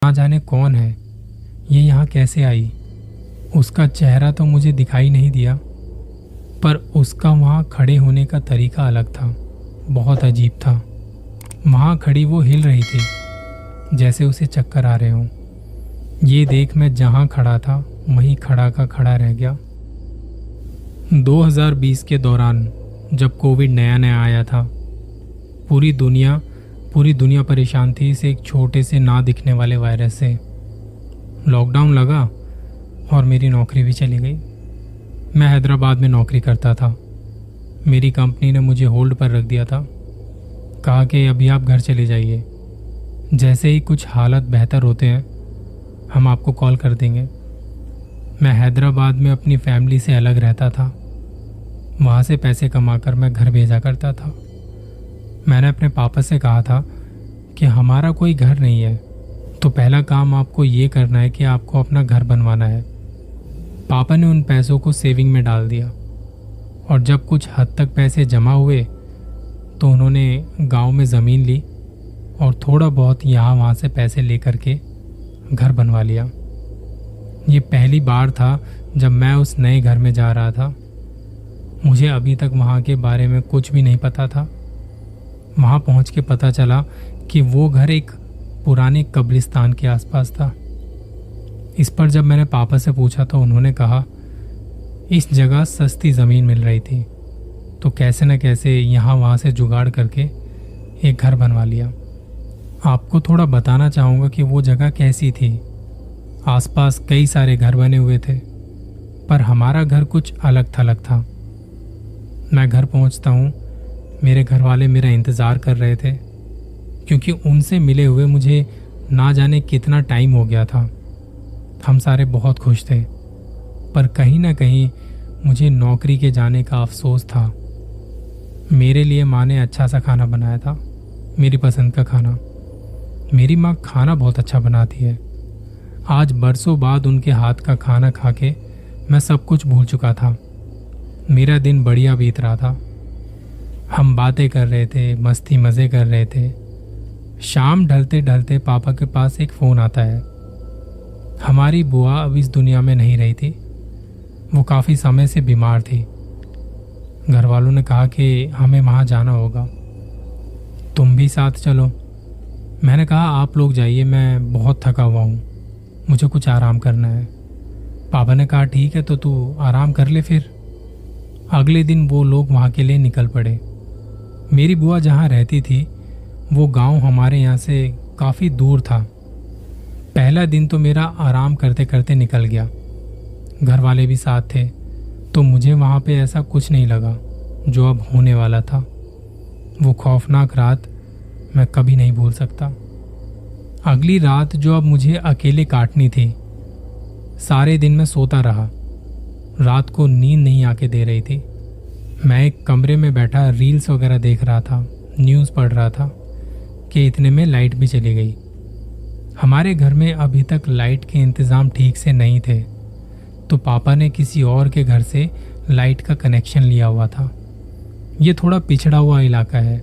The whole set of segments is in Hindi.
ना जाने कौन है, ये यहाँ कैसे आई। उसका चेहरा तो मुझे दिखाई नहीं दिया, पर उसका वहाँ खड़े होने का तरीका अलग था, बहुत अजीब था। वहाँ खड़ी वो हिल रही थी जैसे उसे चक्कर आ रहे हों। ये देख मैं जहाँ खड़ा था वहीं खड़ा का खड़ा रह गया। 2020 के दौरान जब कोविड नया नया आया था, पूरी दुनिया परेशान थी इस एक छोटे से ना दिखने वाले वायरस से। लॉकडाउन लगा और मेरी नौकरी भी चली गई। मैं हैदराबाद में नौकरी करता था। मेरी कंपनी ने मुझे होल्ड पर रख दिया था, कहा कि अभी आप घर चले जाइए, जैसे ही कुछ हालात बेहतर होते हैं हम आपको कॉल कर देंगे। मैं हैदराबाद में अपनी फैमिली से अलग रहता था। वहाँ से पैसे कमाकर मैं घर भेजा करता था। मैंने अपने पापा से कहा था कि हमारा कोई घर नहीं है, तो पहला काम आपको ये करना है कि आपको अपना घर बनवाना है। पापा ने उन पैसों को सेविंग में डाल दिया और जब कुछ हद तक पैसे जमा हुए तो उन्होंने गांव में ज़मीन ली और थोड़ा बहुत यहाँ वहाँ से पैसे लेकर के घर बनवा लिया। ये पहली बार था जब मैं उस नए घर में जा रहा था। मुझे अभी तक वहाँ के बारे में कुछ भी नहीं पता था। वहाँ पहुँच के पता चला कि वो घर एक पुराने कब्रिस्तान के आसपास था। इस पर जब मैंने पापा से पूछा तो उन्होंने कहा इस जगह सस्ती ज़मीन मिल रही थी, तो कैसे न कैसे यहाँ वहाँ से जुगाड़ करके एक घर बनवा लिया। आपको थोड़ा बताना चाहूँगा कि वो जगह कैसी थी। आसपास कई सारे घर बने हुए थे, पर हमारा घर कुछ अलग थलग था। मैं घर पहुँचता हूँ, मेरे घर वाले मेरा इंतज़ार कर रहे थे, क्योंकि उनसे मिले हुए मुझे ना जाने कितना टाइम हो गया था। हम सारे बहुत खुश थे, पर कहीं ना कहीं मुझे नौकरी के जाने का अफसोस था। मेरे लिए माँ ने अच्छा सा खाना बनाया था, मेरी पसंद का खाना। मेरी माँ खाना बहुत अच्छा बनाती है। आज बरसों बाद उनके हाथ का खाना खा के मैं सब कुछ भूल चुका था। मेरा दिन बढ़िया बीत रहा था। हम बातें कर रहे थे, मस्ती मज़े कर रहे थे। शाम ढलते ढलते पापा के पास एक फ़ोन आता है। हमारी बुआ अब इस दुनिया में नहीं रही थी। वो काफ़ी समय से बीमार थी। घर वालों ने कहा कि हमें वहाँ जाना होगा, तुम भी साथ चलो। मैंने कहा आप लोग जाइए, मैं बहुत थका हुआ हूँ, मुझे कुछ आराम करना है। पापा ने कहा ठीक है, तो तू आराम कर ले फिर। अगले दिन वो लोग वहाँ के लिए निकल पड़े। मेरी बुआ जहाँ रहती थी वो गांव हमारे यहाँ से काफ़ी दूर था। पहला दिन तो मेरा आराम करते करते निकल गया। घर वाले भी साथ थे, तो मुझे वहाँ पे ऐसा कुछ नहीं लगा जो अब होने वाला था। वो खौफनाक रात मैं कभी नहीं भूल सकता। अगली रात जो अब मुझे अकेले काटनी थी, सारे दिन मैं सोता रहा। रात को नींद नहीं आके दे रही थी। मैं एक कमरे में बैठा रील्स वगैरह देख रहा था, न्यूज़ पढ़ रहा था कि इतने में लाइट भी चली गई। हमारे घर में अभी तक लाइट के इंतज़ाम ठीक से नहीं थे, तो पापा ने किसी और के घर से लाइट का कनेक्शन लिया हुआ था। ये थोड़ा पिछड़ा हुआ इलाका है,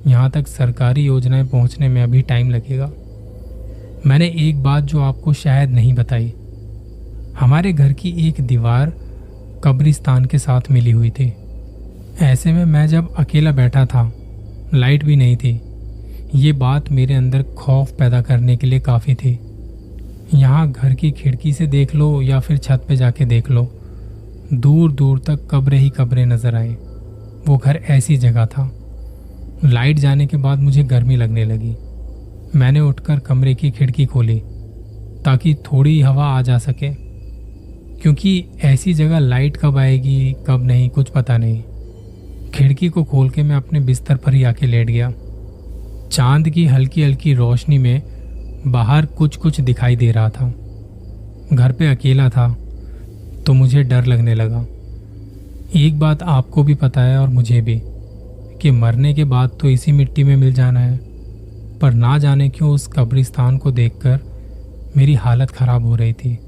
यहाँ तक सरकारी योजनाएं पहुँचने में अभी टाइम लगेगा। मैंने एक बात जो आपको शायद नहीं बताई, हमारे घर की एक दीवार कब्रिस्तान के साथ मिली हुई थी। ऐसे में मैं जब अकेला बैठा था, लाइट भी नहीं थी, ये बात मेरे अंदर खौफ पैदा करने के लिए काफ़ी थी। यहाँ घर की खिड़की से देख लो या फिर छत पे जाके देख लो, दूर दूर तक कब्रें ही कब्रें नजर आए। वो घर ऐसी जगह था। लाइट जाने के बाद मुझे गर्मी लगने लगी। मैंने उठकर कमरे की खिड़की खोली ताकि थोड़ी हवा आ जा सके, क्योंकि ऐसी जगह लाइट कब आएगी कब नहीं कुछ पता नहीं। खिड़की को खोल के मैं अपने बिस्तर पर ही आके लेट गया। चांद की हल्की हल्की रोशनी में बाहर कुछ कुछ दिखाई दे रहा था। घर पे अकेला था तो मुझे डर लगने लगा। एक बात आपको भी पता है और मुझे भी, कि मरने के बाद तो इसी मिट्टी में मिल जाना है, पर ना जाने क्यों उस कब्रिस्तान को देखकर मेरी हालत ख़राब हो रही थी।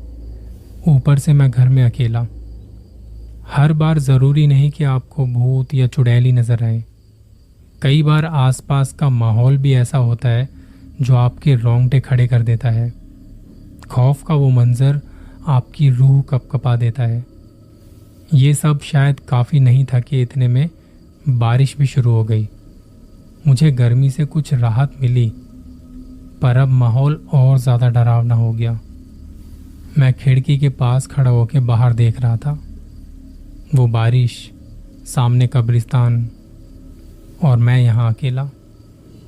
ऊपर से मैं घर में अकेला। हर बार ज़रूरी नहीं कि आपको भूत या चुड़ैली नज़र आए। कई बार आसपास का माहौल भी ऐसा होता है जो आपके रोंगटे खड़े कर देता है। खौफ का वो मंजर आपकी रूह कपकपा देता है। ये सब शायद काफ़ी नहीं था कि इतने में बारिश भी शुरू हो गई। मुझे गर्मी से कुछ राहत मिली, पर अब माहौल और ज़्यादा डरावना हो गया। मैं खिड़की के पास खड़ा होकर बाहर देख रहा था। वो बारिश, सामने कब्रिस्तान और मैं यहाँ अकेला।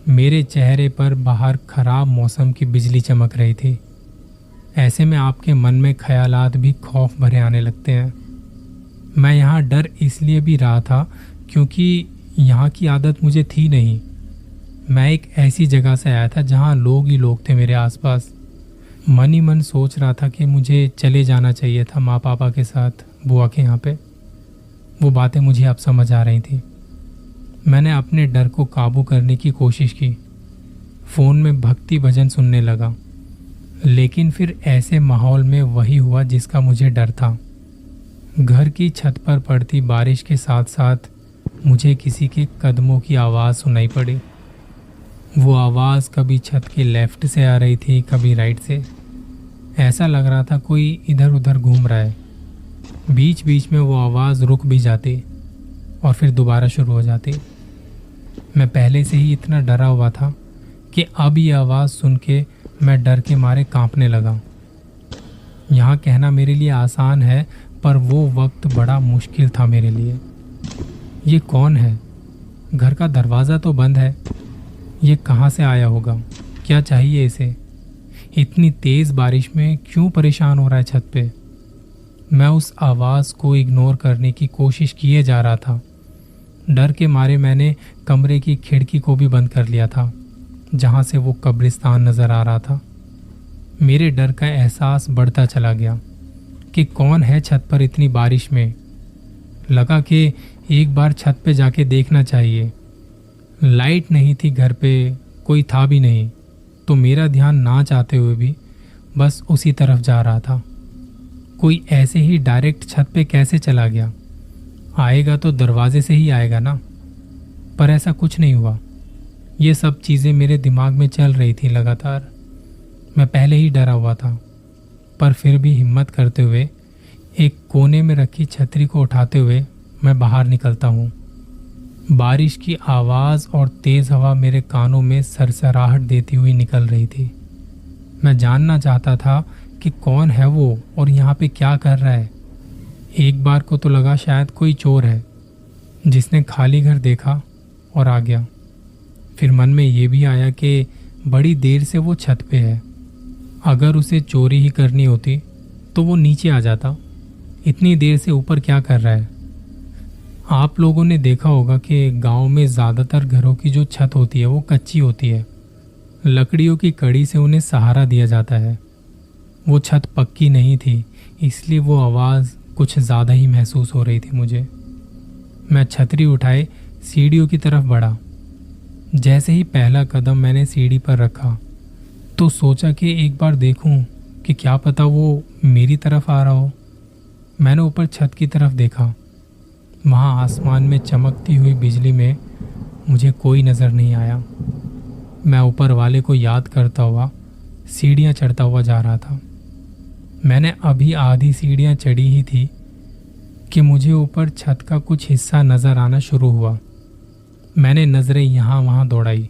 मेरे चेहरे पर बाहर खराब मौसम की बिजली चमक रही थी। ऐसे में आपके मन में ख्यालात भी खौफ भरे आने लगते हैं। मैं यहाँ डर इसलिए भी रहा था क्योंकि यहाँ की आदत मुझे थी नहीं। मैं एक ऐसी जगह से आया था जहाँ लोग ही लोग थे मेरे आसपास। मन ही मन सोच रहा था कि मुझे चले जाना चाहिए था माँ पापा के साथ बुआ के यहाँ पे। वो बातें मुझे अब समझ आ रही थी। मैंने अपने डर को काबू करने की कोशिश की। फ़ोन में भक्ति भजन सुनने लगा, लेकिन फिर ऐसे माहौल में वही हुआ जिसका मुझे डर था। घर की छत पर पड़ती बारिश के साथ साथ मुझे किसी के कदमों की आवाज़ सुनाई पड़ी। वो आवाज़ कभी छत के लेफ्ट से आ रही थी, कभी राइट से। ऐसा लग रहा था कोई इधर उधर घूम रहा है। बीच बीच में वो आवाज़ रुक भी जाती और फिर दोबारा शुरू हो जाती। मैं पहले से ही इतना डरा हुआ था कि अब ये आवाज़ सुन के मैं डर के मारे कांपने लगा। यहाँ कहना मेरे लिए आसान है, पर वो वक्त बड़ा मुश्किल था मेरे लिए। ये कौन है? घर का दरवाज़ा तो बंद है। ये कहाँ से आया होगा? क्या चाहिए इसे? इतनी तेज़ बारिश में क्यों परेशान हो रहा है छत पे? मैं उस आवाज़ को इग्नोर करने की कोशिश किए जा रहा था। डर के मारे मैंने कमरे की खिड़की को भी बंद कर लिया था, जहाँ से वो कब्रिस्तान नज़र आ रहा था। मेरे डर का एहसास बढ़ता चला गया कि कौन है छत पर इतनी बारिश में। लगा कि एक बार छत पे जाके देखना चाहिए। लाइट नहीं थी घर पे, कोई था भी नहीं, तो मेरा ध्यान ना चाहते हुए भी बस उसी तरफ जा रहा था। कोई ऐसे ही डायरेक्ट छत पे कैसे चला गया? आएगा तो दरवाजे से ही आएगा ना। पर ऐसा कुछ नहीं हुआ। ये सब चीज़ें मेरे दिमाग में चल रही थी लगातार। मैं पहले ही डरा हुआ था, पर फिर भी हिम्मत करते हुए एक कोने में रखी छतरी को उठाते हुए मैं बाहर निकलता हूँ। बारिश की आवाज़ और तेज़ हवा मेरे कानों में सरसराहट देती हुई निकल रही थी। मैं जानना चाहता था कि कौन है वो और यहाँ पे क्या कर रहा है। एक बार को तो लगा शायद कोई चोर है जिसने खाली घर देखा और आ गया। फिर मन में ये भी आया कि बड़ी देर से वो छत पे है। अगर उसे चोरी ही करनी होती तो वो नीचे आ जाता। इतनी देर से ऊपर क्या कर रहा है? आप लोगों ने देखा होगा कि गांव में ज़्यादातर घरों की जो छत होती है वो कच्ची होती है। लकड़ियों की कड़ी से उन्हें सहारा दिया जाता है। वो छत पक्की नहीं थी, इसलिए वो आवाज़ कुछ ज़्यादा ही महसूस हो रही थी मुझे। मैं छतरी उठाए सीढ़ियों की तरफ बढ़ा। जैसे ही पहला कदम मैंने सीढ़ी पर रखा तो सोचा कि एक बार देखूं कि क्या पता वो मेरी तरफ आ रहा हो। मैंने ऊपर छत की तरफ देखा। वहाँ आसमान में चमकती हुई बिजली में मुझे कोई नज़र नहीं आया। मैं ऊपर वाले को याद करता हुआ सीढ़ियाँ चढ़ता हुआ जा रहा था। मैंने अभी आधी सीढ़ियाँ चढ़ी ही थी कि मुझे ऊपर छत का कुछ हिस्सा नज़र आना शुरू हुआ। मैंने नज़रें यहाँ वहाँ दौड़ाई।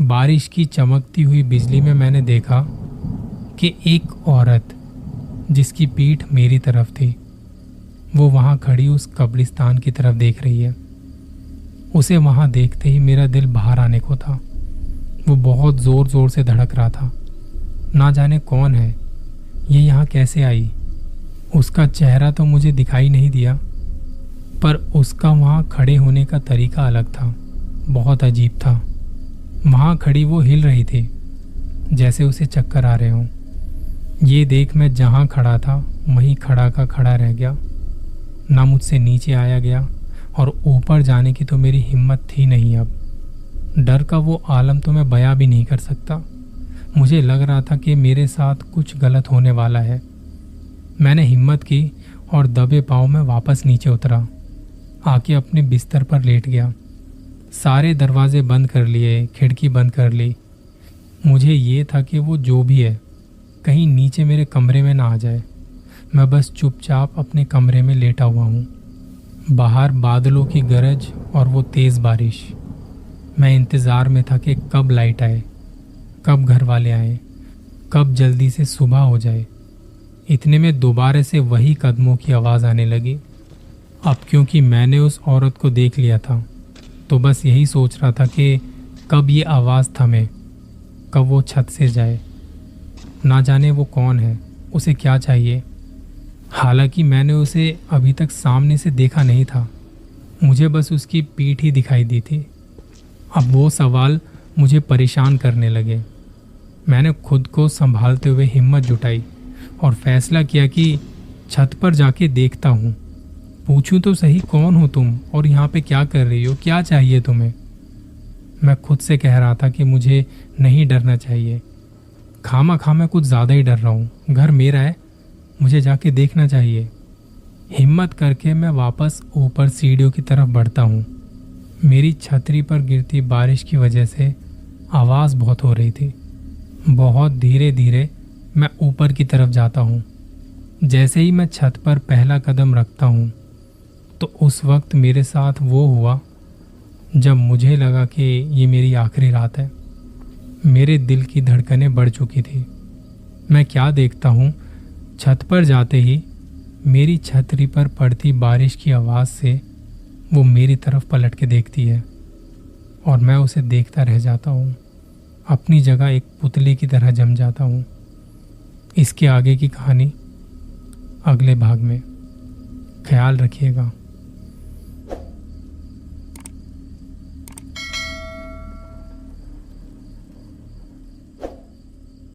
बारिश की चमकती हुई बिजली में मैंने देखा कि एक औरत जिसकी पीठ मेरी तरफ थी, वो वहाँ खड़ी उस कब्रिस्तान की तरफ देख रही है। उसे वहाँ देखते ही मेरा दिल बाहर आने को था। वो बहुत ज़ोर ज़ोर से धड़क रहा था। ना जाने कौन है, ये यहाँ कैसे आई। उसका चेहरा तो मुझे दिखाई नहीं दिया, पर उसका वहाँ खड़े होने का तरीका अलग था, बहुत अजीब था। वहाँ खड़ी वो हिल रही थी, जैसे उसे चक्कर आ रहे हों। ये देख मैं जहाँ खड़ा था वहीं खड़ा का खड़ा रह गया। ना मुझसे नीचे आया गया और ऊपर जाने की तो मेरी हिम्मत थी नहीं। अब डर का वो आलम तो मैं बयां भी नहीं कर सकता। मुझे लग रहा था कि मेरे साथ कुछ गलत होने वाला है। मैंने हिम्मत की और दबे पाँव में वापस नीचे उतरा। आके अपने बिस्तर पर लेट गया। सारे दरवाजे बंद कर लिए, खिड़की बंद कर ली। मुझे ये था कि वो जो भी है कहीं नीचे मेरे कमरे में ना आ जाए। मैं बस चुपचाप अपने कमरे में लेटा हुआ हूँ। बाहर बादलों की गरज और वो तेज़ बारिश। मैं इंतज़ार में था कि कब लाइट आए, कब घर वाले आए, कब जल्दी से सुबह हो जाए। इतने में दोबारा से वही कदमों की आवाज़ आने लगी। अब क्योंकि मैंने उस औरत को देख लिया था तो बस यही सोच रहा था कि कब ये आवाज़ थमे, कब वो छत से जाए। ना जाने वो कौन है, उसे क्या चाहिए। हालांकि मैंने उसे अभी तक सामने से देखा नहीं था, मुझे बस उसकी पीठ ही दिखाई दी थी। अब वो सवाल मुझे परेशान करने लगे। मैंने खुद को संभालते हुए हिम्मत जुटाई और फैसला किया कि छत पर जाके देखता हूँ। पूछूं तो सही, कौन हो तुम और यहाँ पे क्या कर रही हो, क्या चाहिए तुम्हें। मैं खुद से कह रहा था कि मुझे नहीं डरना चाहिए। खामा खा मैं कुछ ज़्यादा ही डर रहा हूँ। घर मेरा है, मुझे जाके देखना चाहिए। हिम्मत करके मैं वापस ऊपर सीढ़ियों की तरफ बढ़ता हूँ। मेरी छतरी पर गिरती बारिश की वजह से आवाज़ बहुत हो रही थी। बहुत धीरे धीरे मैं ऊपर की तरफ जाता हूँ। जैसे ही मैं छत पर पहला कदम रखता हूँ तो उस वक्त मेरे साथ वो हुआ जब मुझे लगा कि ये मेरी आखिरी रात है। मेरे दिल की धड़कनें बढ़ चुकी थी। मैं क्या देखता हूँ, छत पर जाते ही मेरी छतरी पर पड़ती बारिश की आवाज़ से वो मेरी तरफ पलट के देखती है और मैं उसे देखता रह जाता हूँ। अपनी जगह एक पुतले की तरह जम जाता हूँ। इसके आगे की कहानी अगले भाग में। ख्याल रखिएगा।